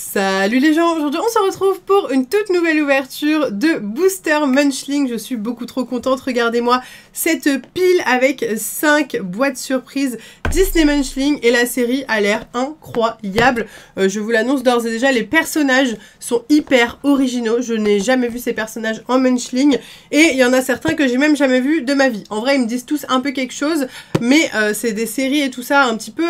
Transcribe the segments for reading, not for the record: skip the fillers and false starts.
Salut les gens, aujourd'hui on se retrouve pour une toute nouvelle ouverture de Booster Munchling. Je suis beaucoup trop contente, regardez-moi cette pile avec 5 boîtes surprises Disney Munchling et la série a l'air incroyable. Je vous l'annonce d'ores et déjà, les personnages sont hyper originaux. Je n'ai jamais vu ces personnages en Munchling et il y en a certains que j'ai même jamais vu de ma vie. En vrai ils me disent tous un peu quelque chose, mais c'est des séries et tout ça un petit peu...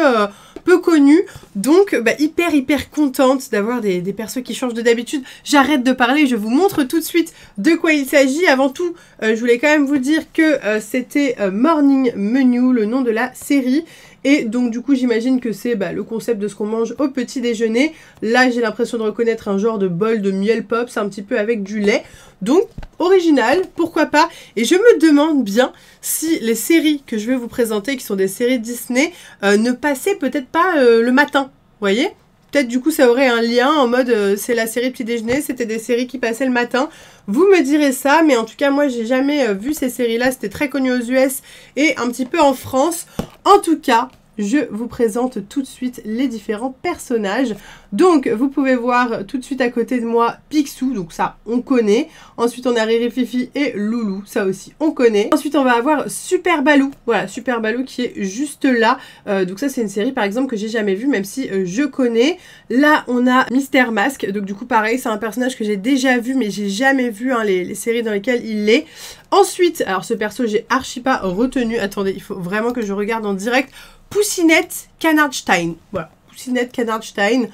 peu connu, donc hyper contente d'avoir des persos qui changent de d'habitude. J'arrête de parler, je vous montre tout de suite de quoi il s'agit. Avant tout, je voulais quand même vous dire que c'était Morning Menu, le nom de la série. Et donc du coup j'imagine que c'est le concept de ce qu'on mange au petit déjeuner. Là j'ai l'impression de reconnaître un genre de bol de miel pops un petit peu avec du lait. Donc original, pourquoi pas. Et je me demande bien si les séries que je vais vous présenter, qui sont des séries Disney, ne passaient peut-être pas le matin, vous voyez. Peut-être du coup ça aurait un lien en mode c'est la série petit déjeuner, c'était des séries qui passaient le matin. Vous me direz ça, mais en tout cas moi j'ai jamais vu ces séries-là, c'était très connu aux US et un petit peu en France. En tout cas, je vous présente tout de suite les différents personnages. Donc, vous pouvez voir tout de suite à côté de moi Picsou, donc ça, on connaît. Ensuite, on a Riri Fifi et Loulou, ça aussi, on connaît. Ensuite, on va avoir Super Baloo, voilà, Super Baloo qui est juste là. Donc ça, c'est une série, par exemple, que j'ai jamais vue, même si je connais. Là, on a Mister Mask, donc du coup, pareil, c'est un personnage que j'ai déjà vu, mais j'ai jamais vu les séries dans lesquelles il est. Ensuite, alors ce perso, j'ai archi pas retenu. Attendez, il faut vraiment que je regarde en direct. Poussinette Canardstein. Voilà, Poussinette Canardstein,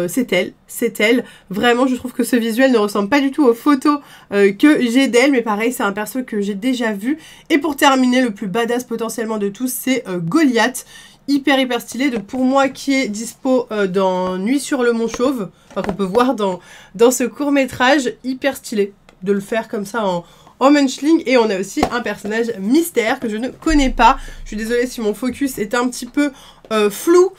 c'est elle. Vraiment, je trouve que ce visuel ne ressemble pas du tout aux photos que j'ai d'elle, mais pareil, c'est un perso que j'ai déjà vu. Et pour terminer, le plus badass potentiellement de tous, c'est Goliath. Hyper stylé, donc pour moi qui est dispo dans Nuit sur le Mont Chauve, enfin qu'on peut voir dans ce court-métrage, hyper stylé de le faire comme ça en Munchling. Et on a aussi un personnage mystère que je ne connais pas. Je suis désolée si mon focus est un petit peu flou.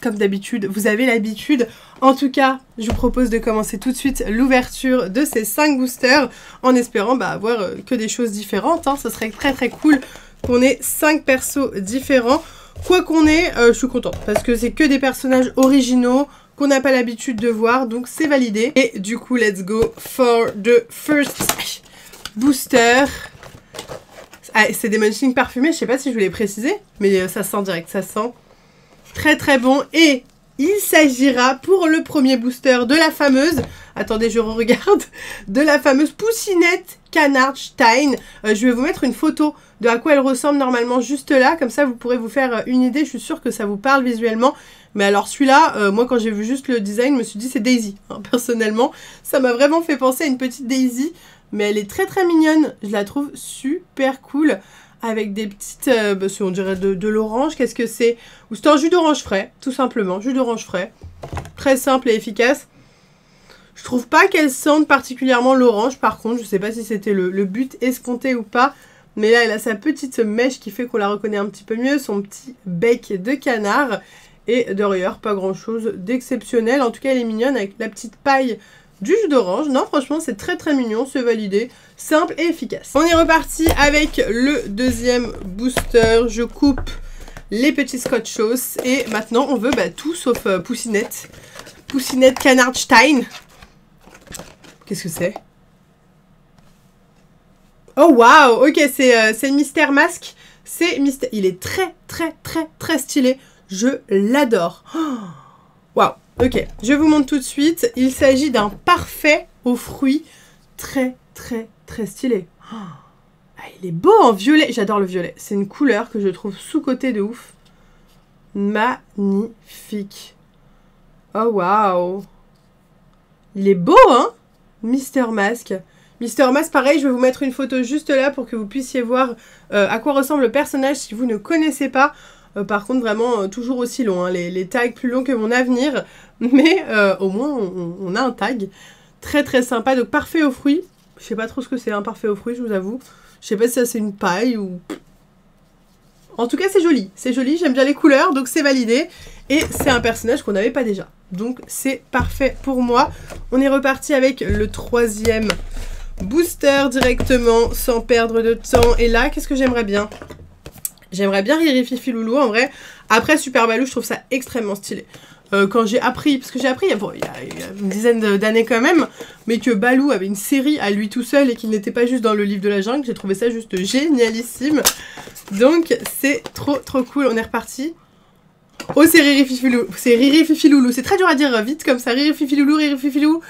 Comme d'habitude, vous avez l'habitude. En tout cas, je vous propose de commencer tout de suite l'ouverture de ces 5 boosters en espérant avoir que des choses différentes. Ce serait très cool qu'on ait 5 persos différents. Quoi qu'on ait, je suis contente parce que c'est que des personnages originaux qu'on n'a pas l'habitude de voir, donc c'est validé. Et du coup, let's go for the first booster. Ah, c'est des Munchling parfumés, je sais pas si je voulais préciser, mais ça sent direct, ça sent très bon. Et il s'agira pour le premier booster de la fameuse, attendez je regarde, de la fameuse Poussinette Canardstein. Je vais vous mettre une photo de à quoi elle ressemble normalement juste là, comme ça vous pourrez vous faire une idée, je suis sûre que ça vous parle visuellement. Mais alors celui-là, moi quand j'ai vu juste le design, je me suis dit c'est Daisy, personnellement. Ça m'a vraiment fait penser à une petite Daisy, mais elle est très mignonne, je la trouve super cool. Avec des petites, on dirait de l'orange, qu'est-ce que c'est? Ou c'est un jus d'orange frais, tout simplement, jus d'orange frais. Très simple et efficace. Je trouve pas qu'elle sente particulièrement l'orange, par contre, je sais pas si c'était le but escompté ou pas. Mais là, elle a sa petite mèche qui fait qu'on la reconnaît un petit peu mieux, son petit bec de canard. Et derrière, pas grand chose d'exceptionnel. En tout cas, elle est mignonne avec la petite paille du jus d'orange. Non, franchement, c'est très mignon, c'est validé. Simple et efficace. On est reparti avec le deuxième booster. Je coupe les petits scotchos. Et maintenant, on veut tout sauf Poussinette. Poussinette Canardstein. Qu'est-ce que c'est? Oh waouh, ok, c'est Mister Mask. Il est très stylé. Je l'adore. Waouh, ok, je vous montre tout de suite. Il s'agit d'un parfait aux fruits très stylé. Ah, il est beau en violet. J'adore le violet. C'est une couleur que je trouve sous-cotée de ouf. Magnifique. Oh waouh. Il est beau, hein, Mister Mask. Mister Mask, pareil, je vais vous mettre une photo juste là pour que vous puissiez voir à quoi ressemble le personnage si vous ne connaissez pas. Par contre, vraiment, toujours aussi long, hein, les tags plus longs que mon avenir. Mais au moins, on a un tag très sympa. Donc, parfait aux fruits. Je sais pas trop ce que c'est, un parfait aux fruits, je vous avoue. Je sais pas si ça c'est une paille ou... En tout cas, c'est joli, j'aime bien les couleurs, donc c'est validé. Et c'est un personnage qu'on n'avait pas déjà. Donc, c'est parfait pour moi. On est reparti avec le troisième booster directement, sans perdre de temps. Et là, qu'est-ce que j'aimerais bien? J'aimerais bien Riri Fifi Loulou, en vrai. Après, Super Baloo, je trouve ça extrêmement stylé. quand j'ai appris, parce que j'ai appris il y a une dizaine d'années quand même, mais que Baloo avait une série à lui tout seul et qu'il n'était pas juste dans le livre de la jungle, j'ai trouvé ça juste génialissime. Donc c'est trop cool, on est reparti. Oh, c'est Riri Fifiloulou, c'est Riri Fifiloulou, c'est très dur à dire vite comme ça, Riri Fifiloulou, Riri Fifiloulou.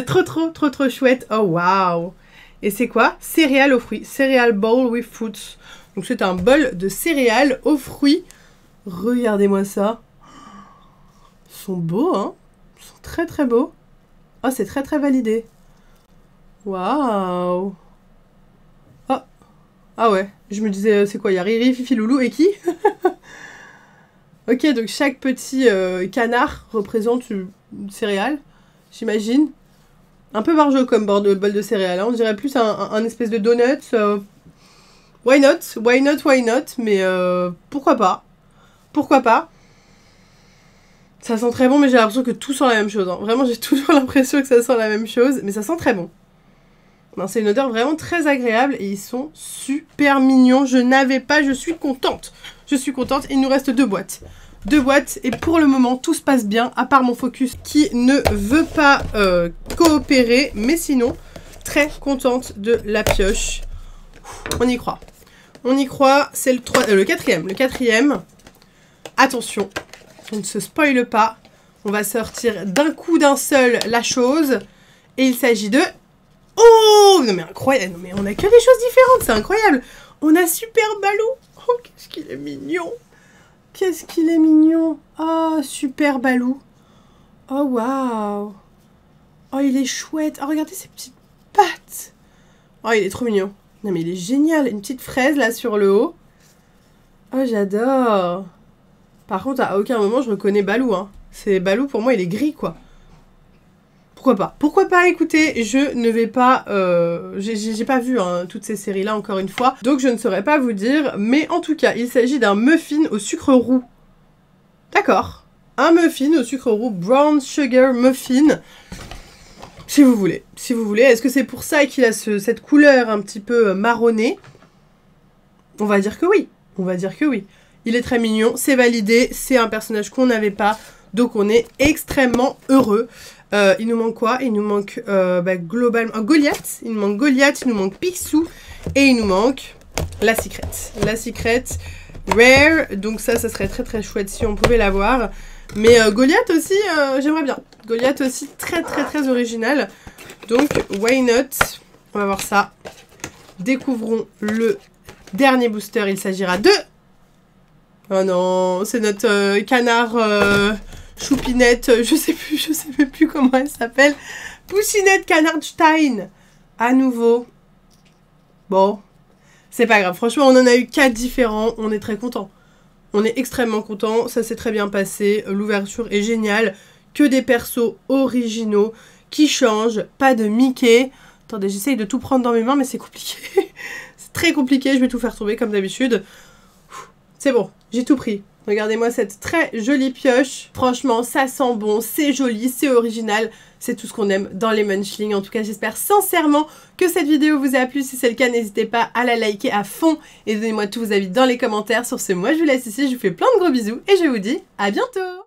Trop chouette, oh waouh. Et c'est quoi? Céréales aux fruits, cereal bowl with fruits. Donc c'est un bol de céréales aux fruits. Regardez-moi ça. Ils sont beaux, hein. Ils sont très beaux. Oh, c'est très validé. Waouh. Oh. Ah ouais, je me disais, c'est quoi? Il y a Riri, Fifi, Loulou et qui? Ok, donc chaque petit canard représente une céréale, j'imagine. Un peu margeau comme bol de céréales, hein. On dirait plus un espèce de donut. Why not, mais pourquoi pas? Pourquoi pas? Ça sent très bon, mais j'ai l'impression que tout sent la même chose, hein. Vraiment, j'ai toujours l'impression que ça sent la même chose, mais ça sent très bon. C'est une odeur vraiment très agréable et ils sont super mignons. Je suis contente. Je suis contente. Il nous reste 2 boîtes. 2 boîtes et pour le moment, tout se passe bien, à part mon focus qui ne veut pas coopérer. Mais sinon, très contente de la pioche. On y croit. On y croit. C'est le quatrième. Le quatrième. Attention. On ne se spoile pas. On va sortir d'un coup d'un seul la chose. Et il s'agit de... Oh! Non mais incroyable. Non mais on a que des choses différentes. C'est incroyable. On a Super Baloo. Oh, qu'est-ce qu'il est mignon. Qu'est-ce qu'il est mignon. Oh, Super Baloo. Oh, waouh. Oh, il est chouette. Oh, regardez ses petites pattes. Oh, il est trop mignon. Non mais il est génial. Une petite fraise là sur le haut. Oh, j'adore. Par contre, à aucun moment, je reconnais Baloo, hein. C'est Baloo, pour moi, il est gris, quoi. Pourquoi pas? Pourquoi pas? Écoutez, je ne vais pas... j'ai pas vu hein, toutes ces séries-là, encore une fois. Donc, je ne saurais pas vous dire. Mais en tout cas, il s'agit d'un muffin au sucre roux. D'accord. Un muffin au sucre roux. Brown sugar muffin. Si vous voulez. Si vous voulez. Est-ce que c'est pour ça qu'il a cette couleur un petit peu marronnée? On va dire que oui. On va dire que oui. Il est très mignon, c'est validé, c'est un personnage qu'on n'avait pas, donc on est extrêmement heureux. Il nous manque quoi? Il nous manque globalement Goliath, il nous manque Goliath, il nous manque Picsou, et il nous manque la Secret. La Secret Rare, donc ça serait très chouette si on pouvait l'avoir. Mais Goliath aussi, j'aimerais bien. Goliath aussi très original, donc why not? On va voir ça. Découvrons le dernier booster, il s'agira de... Oh non, c'est notre canard choupinette, je sais plus comment elle s'appelle. Poussinette Canardstein. À nouveau. Bon, c'est pas grave. Franchement, on en a eu 4 différents. On est très content. On est extrêmement content. Ça s'est très bien passé. L'ouverture est géniale. Que des persos originaux qui changent. Pas de Mickey. Attendez, j'essaye de tout prendre dans mes mains, mais c'est compliqué. C'est très compliqué. Je vais tout faire tomber comme d'habitude. C'est bon, j'ai tout pris. Regardez-moi cette très jolie pioche. Franchement, ça sent bon, c'est joli, c'est original. C'est tout ce qu'on aime dans les Munchling. En tout cas, j'espère sincèrement que cette vidéo vous a plu. Si c'est le cas, n'hésitez pas à la liker à fond. Et donnez-moi tous vos avis dans les commentaires. Sur ce, moi, je vous laisse ici. Je vous fais plein de gros bisous. Et je vous dis à bientôt.